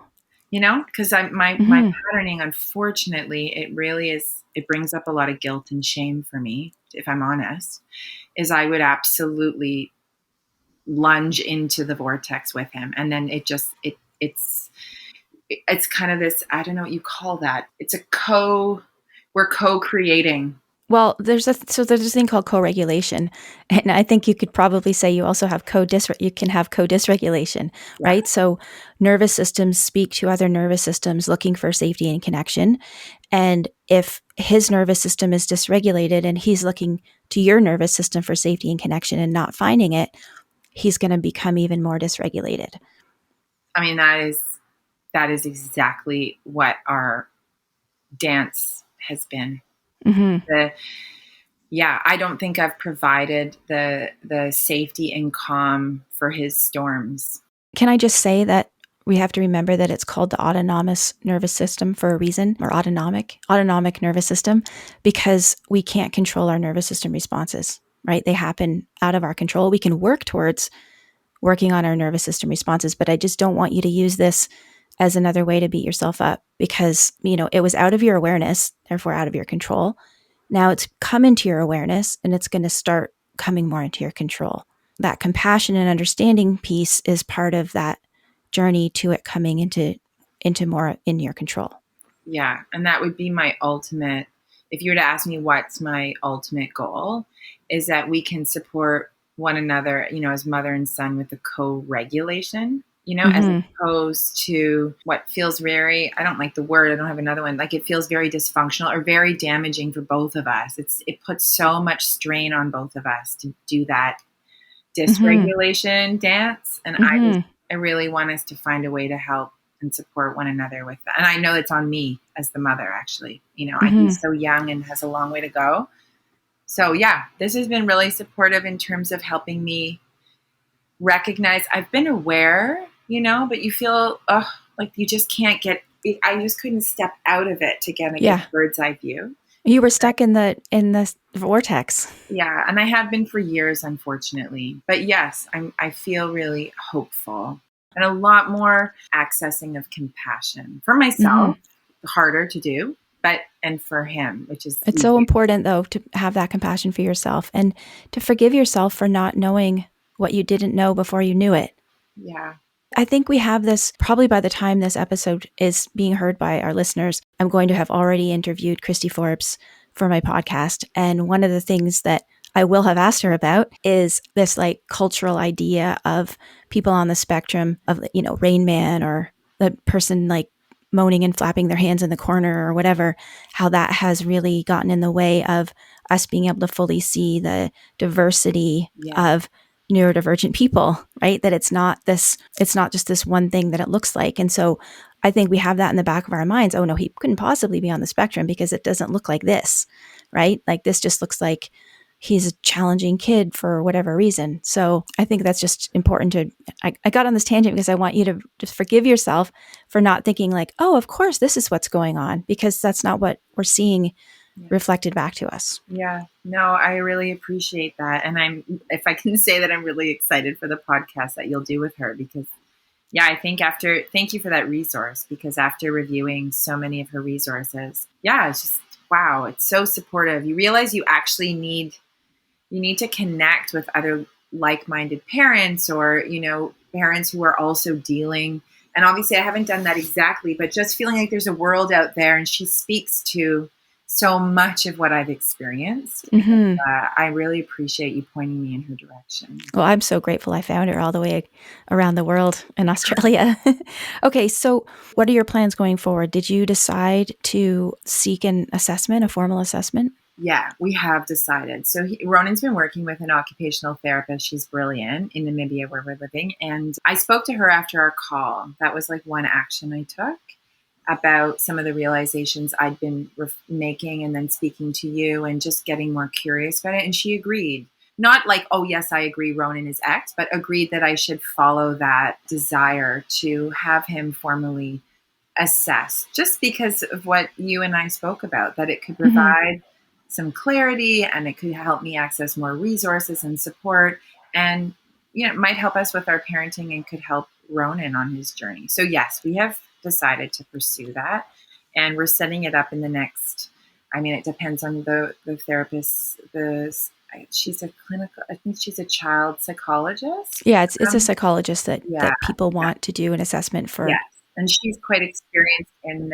Because my patterning, unfortunately, it really is, it brings up a lot of guilt and shame for me, if I'm honest, is I would absolutely lunge into the vortex with him. And then it's kind of this, I don't know what you call that. We're co-creating. Well, there's this thing called co-regulation, and I think you could probably say you also have co-dysregulation, right? So nervous systems speak to other nervous systems looking for safety and connection. And if his nervous system is dysregulated and he's looking to your nervous system for safety and connection and not finding it, he's going to become even more dysregulated. I mean, that is exactly what our dance has been. I don't think I've provided the safety and calm for his storms. Can I just say that we have to remember that it's called the autonomous nervous system for a reason, or autonomic nervous system, because we can't control our nervous system responses, right? They happen out of our control. We can work towards working on our nervous system responses, but I just don't want you to use this as another way to beat yourself up, because, it was out of your awareness, therefore out of your control. Now it's come into your awareness, and it's going to start coming more into your control. That compassion and understanding piece is part of that journey to it coming into more in your control. Yeah. And that would be my ultimate, if you were to ask me what's my ultimate goal, is that we can support one another, as mother and son, with the co-regulation, as opposed to what feels very, I don't like the word, I don't have another one, like it feels very dysfunctional or very damaging for both of us. It puts so much strain on both of us to do that dysregulation dance. And I really want us to find a way to help and support one another with that. And I know it's on me as the mother, actually. He's so young and has a long way to go. So yeah, this has been really supportive in terms of helping me recognize I've been aware, but you feel like you just can't get, I just couldn't step out of it to get a bird's eye view. You were stuck in the vortex. Yeah, and I have been for years, unfortunately. But yes, I feel really hopeful and a lot more accessing of compassion for myself. Harder to do, and for him, which is it's so important though to have that compassion for yourself and to forgive yourself for not knowing what you didn't know before you knew it. Yeah. I think we have this, probably by the time this episode is being heard by our listeners, I'm going to have already interviewed Christy Forbes for my podcast. And one of the things that I will have asked her about is this like cultural idea of people on the spectrum of, Rain Man, or the person like moaning and flapping their hands in the corner or whatever, how that has really gotten in the way of us being able to fully see the diversity of neurodivergent people, right? That it's not just this one thing that it looks like. And so I think we have that in the back of our minds. Oh no, he couldn't possibly be on the spectrum because it doesn't look like this, right? Like this just looks like he's a challenging kid for whatever reason. So I think that's just important to, I got on this tangent because I want you to just forgive yourself for not thinking like, oh, of course, this is what's going on, because that's not what we're seeing reflected back to us. Yeah, no, I really appreciate that. And if I can say that I'm really excited for the podcast that you'll do with her, because I think thank you for that resource, because after reviewing so many of her resources, it's just, wow, it's so supportive. You realize you actually need to connect with other like-minded parents, or, parents who are also dealing. And obviously I haven't done that exactly, but just feeling like there's a world out there, and she speaks to so much of what I've experienced. Mm-hmm. I really appreciate you pointing me in her direction. Well, I'm so grateful I found her all the way around the world in Australia. Okay, so what are your plans going forward? Did you decide to seek an assessment, a formal assessment? Yeah, we have decided. So Ronan's been working with an occupational therapist. She's brilliant in Namibia where we're living. And I spoke to her after our call. That was like one action I took about some of the realizations I'd been making and then speaking to you and just getting more curious about it. And she agreed. Not like, oh, yes, I agree, Ronan is X, but agreed that I should follow that desire to have him formally assess, just because of what you and I spoke about, that it could Mm-hmm. provide some clarity and it could help me access more resources and support. And, it might help us with our parenting and could help Ronan on his journey. So, yes, we have decided to pursue that. And we're setting it up in the next, it depends on the therapist. She's a clinical, I think she's a child psychologist. Yeah, it's a psychologist that Yeah. that people want to do an assessment for. Yes, and she's quite experienced in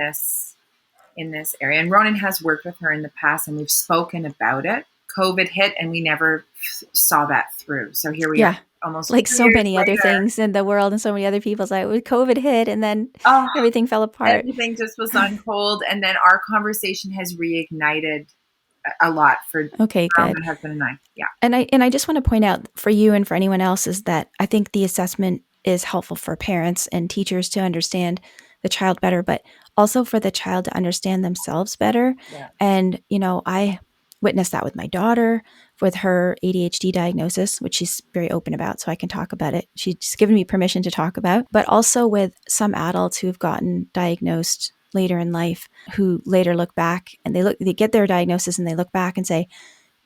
this area. And Ronan has worked with her in the past, and we've spoken about it. COVID hit, and we never saw that through. So here we are, Yeah, almost like 2 so years many other later. things in the world and so many other people's life. COVID hit and then Oh, everything fell apart. everything just was on hold, and then our conversation has reignited a lot for Okay, good. my husband and I. Yeah, And I just want to point out for you and for anyone else is that I think the assessment is helpful for parents and teachers to understand the child better, but also for the child to understand themselves better. yeah, And, I witnessed that with my daughter with her ADHD diagnosis, which she's very open about, so I can talk about it. She's given me permission to talk about, but also with some adults who've gotten diagnosed later in life who later look back and they get their diagnosis and they look back and say,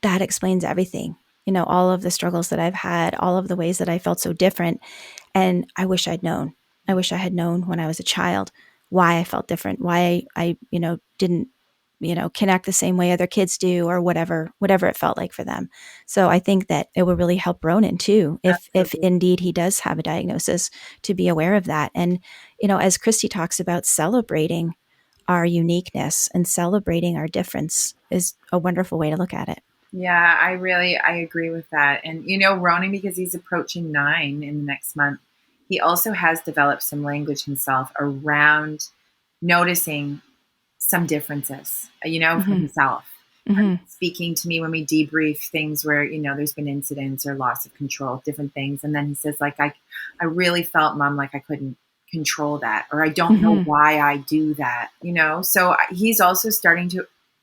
that explains everything. All of the struggles that I've had, all of the ways that I felt so different. And I wish I'd known. I wish I had known when I was a child why I felt different, why I didn't, connect the same way other kids do or whatever it felt like for them. So I think that it would really help Ronan too, if absolutely. indeed he does have a diagnosis, to be aware of that. And, as Christy talks about celebrating our uniqueness and celebrating our difference is a wonderful way to look at it. Yeah, I agree with that. And Ronan, because he's approaching 9 in the next month, he also has developed some language himself around noticing some differences, for Mm-hmm. himself. Mm-hmm. Speaking to me when we debrief things where, there's been incidents or loss of control, different things. And then he says, like, I really felt, Mom, like I couldn't control that, or I don't know Mm-hmm. why I do that. So he's also starting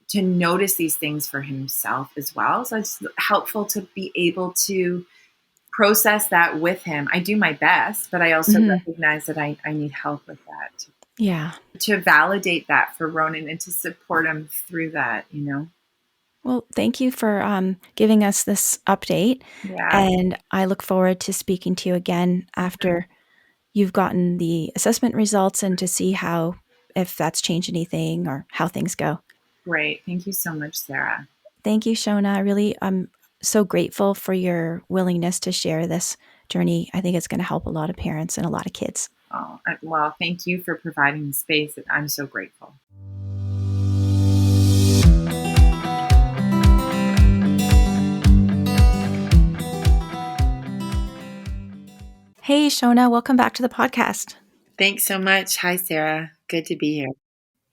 to notice these things for himself as well. So it's helpful to be able to process that with him. I do my best, but I also Mm-hmm. recognize that I need help with that Yeah. to validate that for Ronan and to support him through that. Well, thank you for giving us this update. Yeah, And I look forward to speaking to you again after you've gotten the assessment results and to see if that's changed anything or how things go. great. Thank you so much, Sarah. Thank you, Shona. I'm so grateful for your willingness to share this journey. I think it's going to help a lot of parents and a lot of kids. Oh, well, thank you for providing the space. I'm so grateful. Hey, Shona, welcome back to the podcast. Thanks so much. Hi, Sarah. Good to be here.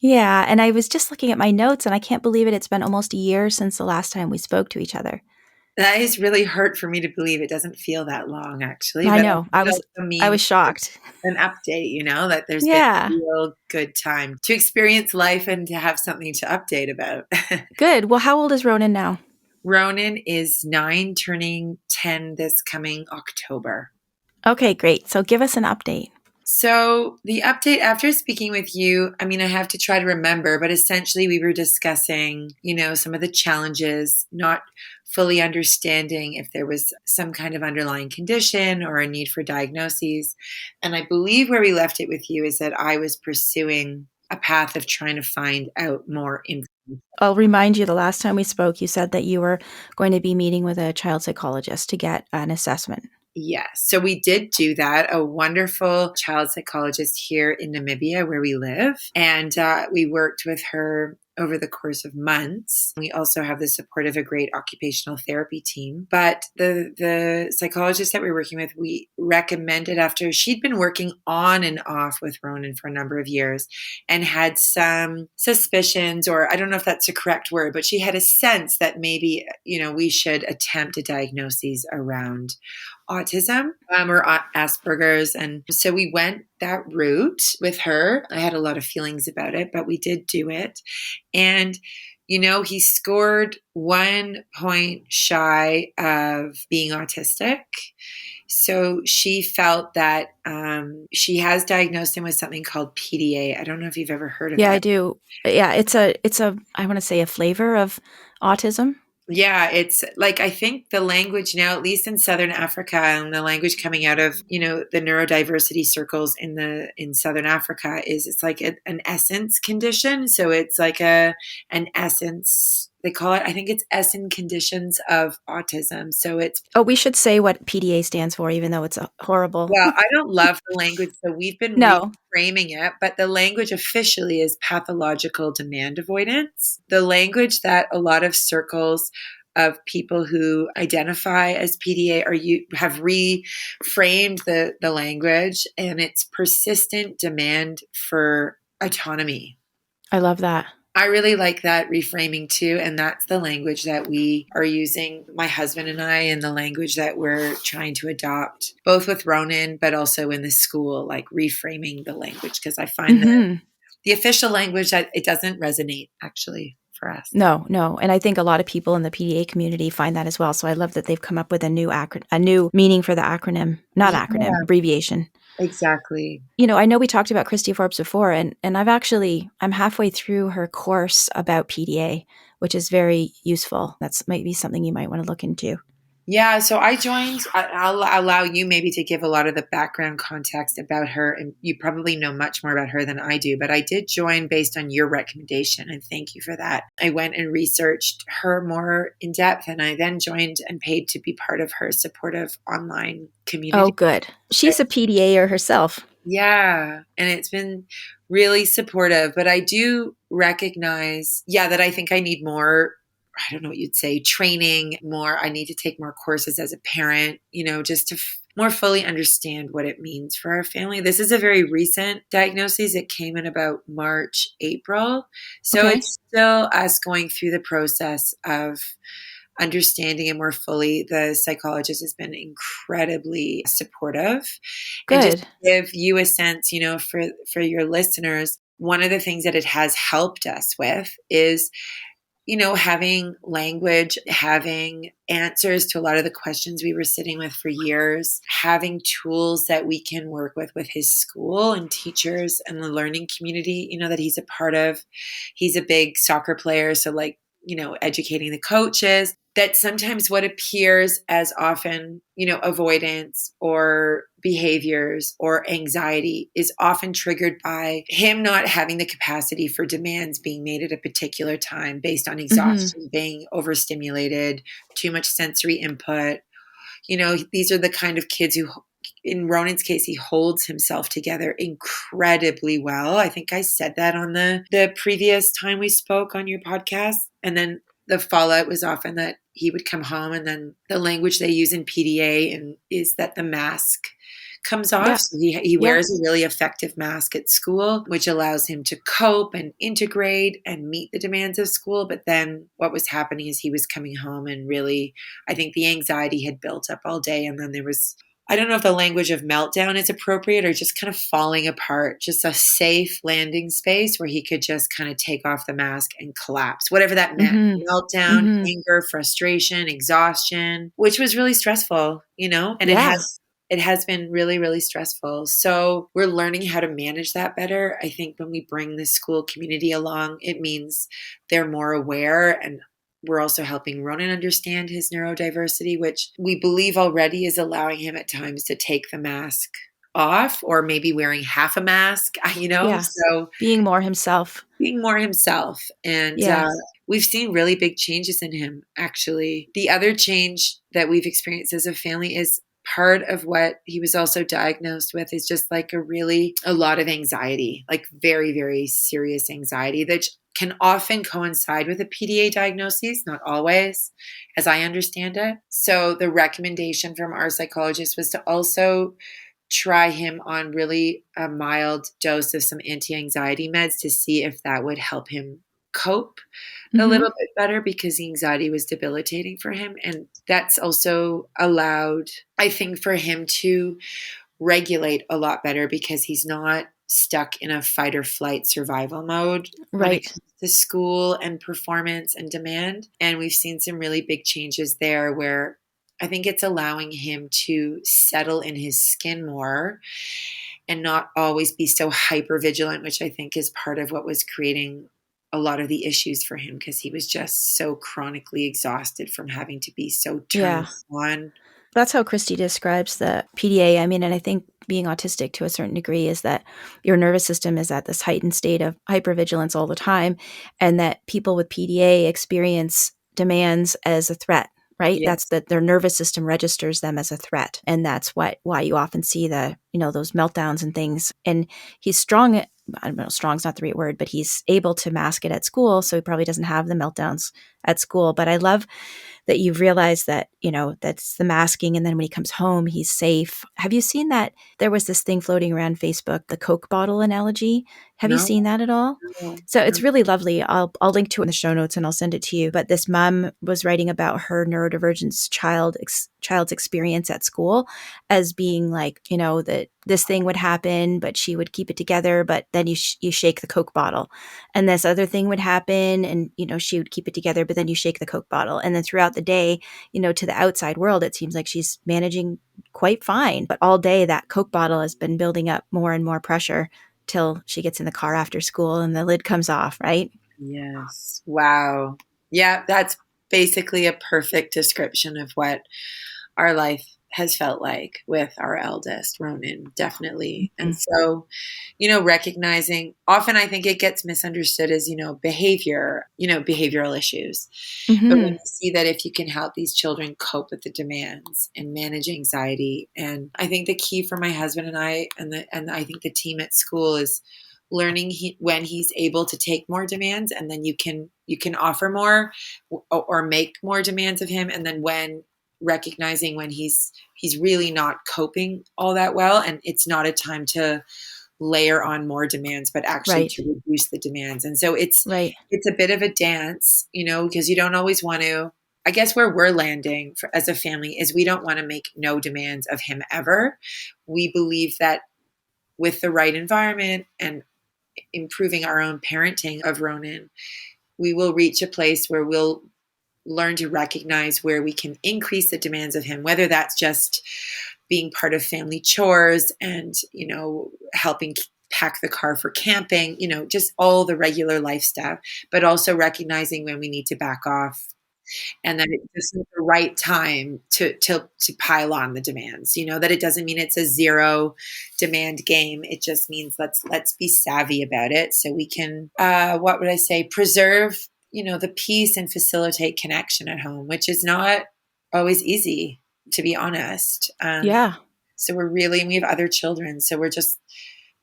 Yeah, and I was just looking at my notes and I can't believe it. It's been almost a year since the last time we spoke to each other. That is really hard for me to believe. It doesn't feel that long, actually, I but know. it also I means was shocked. an update, that there's been a Yeah. real good time to experience life and to have something to update about. Good. Well, how old is Ronan now? Ronan is 9, turning 10 this coming October. Okay, great. So give us an update. So the update after speaking with you, I have to try to remember, but essentially we were discussing, some of the challenges, not fully understanding if there was some kind of underlying condition or a need for diagnoses. And I believe where we left it with you is that I was pursuing a path of trying to find out more information. I'll remind you the last time we spoke, you said that you were going to be meeting with a child psychologist to get an assessment. Yes. So we did do that. A wonderful child psychologist here in Namibia where we live. And we worked with her over the course of months. We also have the support of a great occupational therapy team. But the psychologist that we're working with, we recommended, after she'd been working on and off with Ronan for a number of years and had some suspicions, or I don't know if that's the correct word, but she had a sense that maybe, we should attempt a diagnosis around autism or Asperger's. And so we went that route with her. I had a lot of feelings about it, but we did do it. And, he scored 1 point shy of being autistic. So she felt that she has diagnosed him with something called PDA. I don't know if you've ever heard of Yeah, that. I do. Yeah, it's a I want to say a flavor of autism. Yeah, it's like, I think the language now, at least in Southern Africa, and the language coming out of, the neurodiversity circles in Southern Africa, is it's like an essence condition. So it's like an essence, they call it, I think it's essence conditions of autism. So it's, Oh, we should say what PDA stands for, even though it's a horrible. well, I don't love the language, so we've been No. reframing it, but the language officially is pathological demand avoidance. The language that a lot of circles of people who identify as PDA have reframed the language, and it's persistent demand for autonomy. I love that. I really like that reframing too. And that's the language that we are using, my husband and I, and the language that we're trying to adopt, both with Ronan, but also in the school, like reframing the language. Because I find that the official language, that it doesn't resonate actually for us. No. And I think a lot of people in the PDA community find that as well. So I love that they've come up with a new meaning for the acronym, abbreviation. Exactly. I know we talked about Christy Forbes before, and I'm halfway through her course about PDA, which is very useful. That's might be something you might want to look into. Yeah, so I joined. I'll allow you maybe to give a lot of the background context about her, and you probably know much more about her than I do, but I did join based on your recommendation, and thank you for that. I went and researched her more in depth, and I then joined and paid to be part of her supportive online community. Oh, good. She's a PDAer herself. Yeah, and it's been really supportive, but I do recognize, that I think I need more, I don't know what you'd say, training more. I need to take more courses as a parent, just to more fully understand what it means for our family. This is a very recent diagnosis. It came in about March, April. So Okay. It's still us going through the process of understanding it more fully. The psychologist has been incredibly supportive. Good. And just to give you a sense, for your listeners, one of the things that it has helped us with is, having language, having answers to a lot of the questions we were sitting with for years, having tools that we can work with his school and teachers and the learning community, that he's a part of. He's a big soccer player. So educating the coaches, that sometimes what appears as often, avoidance or behaviors or anxiety is often triggered by him not having the capacity for demands being made at a particular time based on exhaustion, being overstimulated, too much sensory input. These are the kind of kids who, in Ronan's case, he holds himself together incredibly well. I think I said that on the previous time we spoke on your podcast. And then the fallout was often that he would come home, and then the language they use in PDA is that the mask comes off. Yeah. So he wears a really effective mask at school, which allows him to cope and integrate and meet the demands of school. But then what was happening is he was coming home, and really, I think the anxiety had built up all day. And then there was, I don't know if the language of meltdown is appropriate, or just kind of falling apart, just a safe landing space where he could just kind of take off the mask and collapse, whatever that meant. Meltdown, anger, frustration, exhaustion, which was really stressful, and it has been really, really stressful. So we're learning how to manage that better. I think when we bring the school community along, it means they're more aware, and we're also helping Ronan understand his neurodiversity, which we believe already is allowing him at times to take the mask off, or maybe wearing half a mask, So being more himself. And we've seen really big changes in him, actually. The other change that we've experienced as a family is part of what he was also diagnosed with is just like a lot of anxiety, like very, very serious anxiety that can often coincide with a PDA diagnosis, not always, as I understand it. So the recommendation from our psychologist was to also try him on really a mild dose of some anti-anxiety meds to see if that would help him cope a Mm-hmm. little bit better, because the anxiety was debilitating for him. And that's also allowed, I think, for him to regulate a lot better, because he's not stuck in a fight or flight survival mode when it Right. comes to school and performance and demand. And we've seen some really big changes there, where I think it's allowing him to settle in his skin more and not always be so hyper vigilant, which I think is part of what was creating a lot of the issues for him, because he was just so chronically exhausted from having to be so Yeah. turned on. That's how Christy describes the PDA. I mean, and I think being autistic to a certain degree is that your nervous system is at this heightened state of hypervigilance all the time, and that people with PDA experience demands as a threat, right? That's Yes. that their nervous system registers them as a threat. And that's why you often see those meltdowns and things. And he's strong. I don't know, strong's not the right word, but he's able to mask it at school. So he probably doesn't have the meltdowns at school. But I love that you've realized that, that's the masking. And then when he comes home, he's safe. Have you seen that? There was this thing floating around Facebook, the Coke bottle analogy. Have you No, seen that at all? no, So no. it's really lovely. I'll link to it in the show notes and I'll send it to you. But this mom was writing about her neurodivergent child's experience at school as being like, that this thing would happen, but she would keep it together. But then you shake the Coke bottle, and this other thing would happen, and she would keep it together. But then you shake the Coke bottle, and then throughout the day, to the outside world, it seems like she's managing quite fine. But all day, that Coke bottle has been building up more and more pressure till she gets in the car after school and the lid comes off, right? Yes. Wow. Yeah, that's basically a perfect description of what our life has felt like with our eldest, Ronan, definitely. And Mm-hmm. so, recognizing, often I think it gets misunderstood as, behavioral issues. But when Mm-hmm. you see that if you can help these children cope with the demands and manage anxiety, and I think the key for my husband and I, and I think the team at school, is learning when he's able to take more demands, and then you can offer more, or make more demands of him, and then when recognizing when he's really not coping all that well, and it's not a time to layer on more demands, but actually Right. to reduce the demands. And so Right. it's a bit of a dance, because you don't always want to. I guess where we're landing as a family is we don't want to make no demands of him ever. We believe that with the right environment and improving our own parenting of Ronan, we will reach a place where we'll learn to recognize where we can increase the demands of him, whether that's just being part of family chores and, helping pack the car for camping, just all the regular life stuff, but also recognizing when we need to back off, and that it's just the right time to pile on the demands. That it doesn't mean it's a zero demand game. It just means let's be savvy about it, so we can, what would I say, preserve the peace and facilitate connection at home, which is not always easy, to be honest. Yeah. So we have other children, so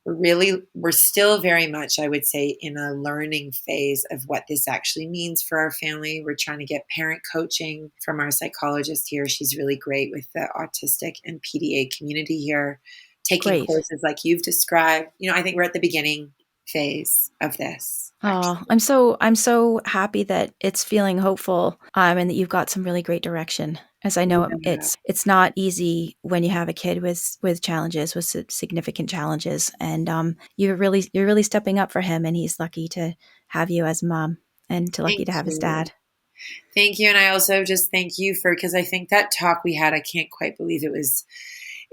we're still very much, I would say, in a learning phase of what this actually means for our family. We're trying to get parent coaching from our psychologist here. She's really great with the autistic and PDA community here, taking Great. courses like you've described. I think we're at the beginning phase of this, Oh, actually. I'm so happy that it's feeling hopeful, and that you've got some really great direction. As I know, Yeah. it's not easy when you have a kid with challenges, with significant challenges, and you're really stepping up for him, and he's lucky to have you as mom, and lucky Thank to have his you. dad. Thank you. And I also just thank you because I think that talk we had, I can't quite believe it was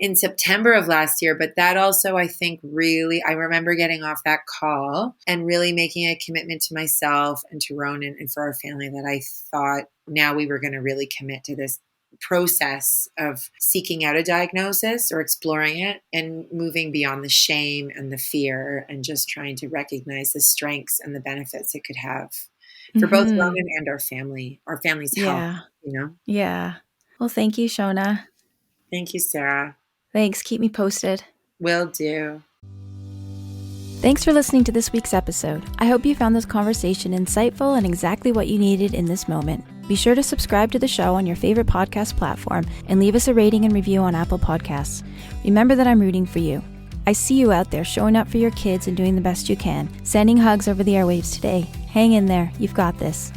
in September of last year, but that also, I think, really, I remember getting off that call and really making a commitment to myself and to Ronan and for our family that I thought now we were going to really commit to this process of seeking out a diagnosis or exploring it and moving beyond the shame and the fear and just trying to recognize the strengths and the benefits it could have for both Mm-hmm. Ronan and our family's health, Yeah. you know? Yeah. Well, thank you, Shona. Thank you, Sarah. Thanks. Keep me posted. Will do. Thanks for listening to this week's episode. I hope you found this conversation insightful and exactly what you needed in this moment. Be sure to subscribe to the show on your favorite podcast platform and leave us a rating and review on Apple Podcasts. Remember that I'm rooting for you. I see you out there showing up for your kids and doing the best you can. Sending hugs over the airwaves today. Hang in there. You've got this.